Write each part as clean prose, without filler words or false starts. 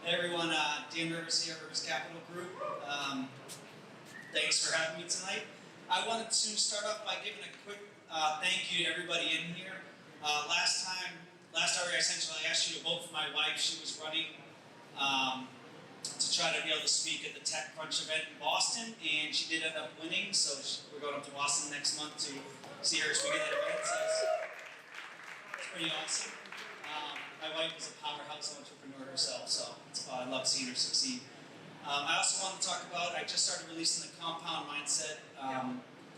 Hey everyone, Dan Rivers here, Rivers Capital Group. Thanks for having me tonight. I wanted to start off by giving a quick thank you to everybody in here. Last REI Central, I asked you to vote for my wife. She was running to try to be able to speak at the Tech Crunch event in Boston, and she did end up winning, so we're going up to Boston next month to see her speak at that event. So it's pretty awesome. My wife is a powerhouse entrepreneur herself, so I love seeing her succeed. I also want to talk about, I just started releasing the Compound Mindset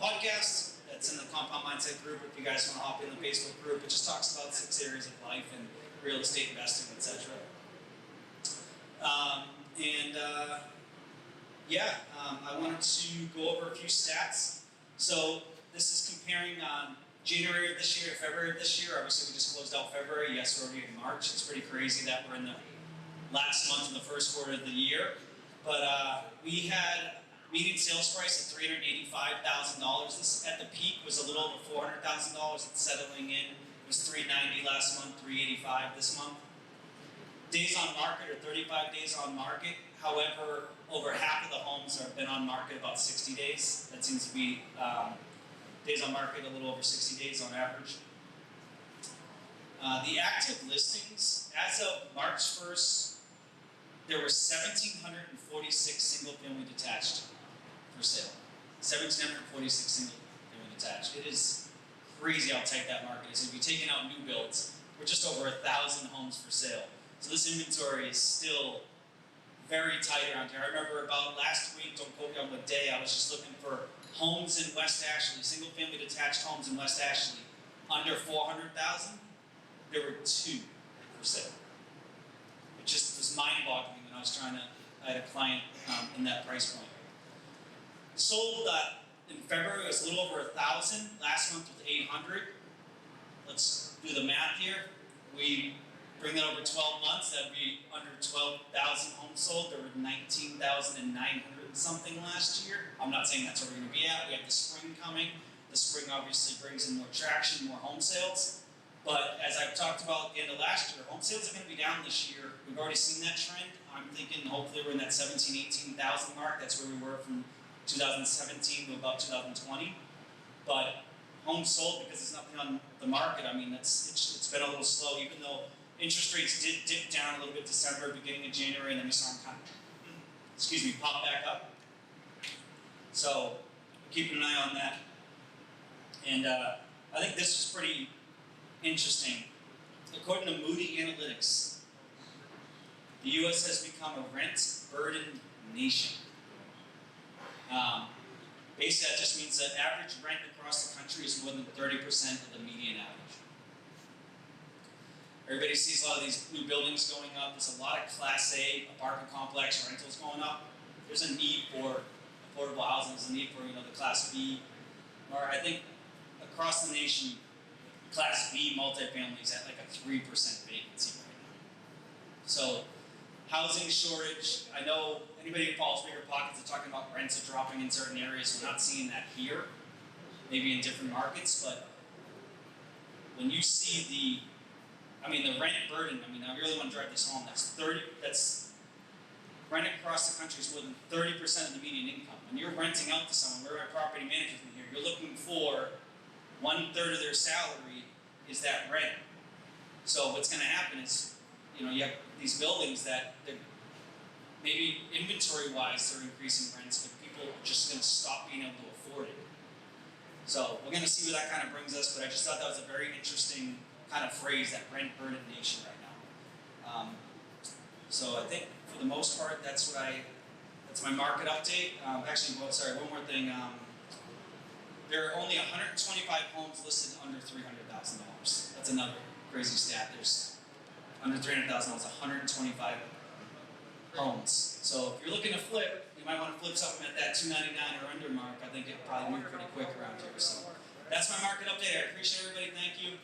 podcast. That's in the Compound Mindset group. If you guys want to hop in the Facebook group, it just talks about 6 areas of life and real estate investing, etc. I wanted to go over a few stats. So this is comparing January of this year to February of this year. Obviously, we just closed out February. Yes, we're already in March. It's pretty crazy that we're in the last month of the first quarter of the year. But we had median sales price at $385,000. At the peak was a little over $400,000. It's settling in. It was $390 last month, $385 this month. Days on market are 35 days on market. However, over half of the homes have been on market about 60 days. That seems to be days on market a little over 60 days on average. The active listings, as of March 1st, there were 1,746 single-family detached for sale. 1,746 single-family detached. It is crazy how tight that market is. If you're taking out new builds, we're just over 1,000 homes for sale. So this inventory is still very tight around here. I remember about last week, don't quote me on what day, I was just looking for homes in West Ashley, single-family detached homes in West Ashley, under 400,000. There were 2 for sale. It just was mind-boggling when I had a client in that price point. Sold in February, it was a little over 1,000. Last month was 800. Let's do the math here. We bring that over 12 months, that would be under 12,000 homes sold. There were 19,900 and something last year. I'm not saying that's where we're going to be at. We have the spring coming. The spring obviously brings in more traction, more home sales. But as I've talked about at the end of last year, home sales are going to be down this year. We've already seen that trend. I'm thinking hopefully we're in that 17,000, 18,000 mark. That's where we were from 2017 to about 2020. But homes sold, because there's nothing on the market, I mean, it's been a little slow, even though interest rates did dip down a little bit December, beginning of January, and then we saw them kind of, pop back up. So, keeping an eye on that. And I think this was pretty interesting. According to Moody Analytics, the U.S. has become a rent-burdened nation. Basically, that just means that average rent across the country is more than 30% of the median average. Everybody sees a lot of these new buildings going up. There's a lot of Class A apartment complex rentals going up. There's a need for affordable housing. There's a need for the Class B. Or I think across the nation, Class B multifamily is at like a 3% vacancy right now. So housing shortage. I know anybody who follows Bigger Pockets are talking about rents are dropping in certain areas. We're not seeing that here, maybe in different markets, but when you see the rent burden, I really want to drive this home. That's rent across the country is more than 30% of the median income. When you're renting out to someone, we're property managers in here, you're looking for 1/3 of their salary is that rent. So what's going to happen is, you have these buildings that maybe inventory-wise they're increasing rents, but people are just going to stop being able to afford it. So we're going to see where that kind of brings us, but I just thought that was a very interesting kind of phrase, that rent-burdened nation right now. So I think for the most part, that's my market update. One more thing. There are only 125 homes listed under $300,000. That's another crazy stat. There's under $300,000, 125 homes. So if you're looking to flip, you might want to flip something at that $299 or under mark. I think it'll probably move pretty quick around here. So that's my market update. I appreciate everybody. Thank you.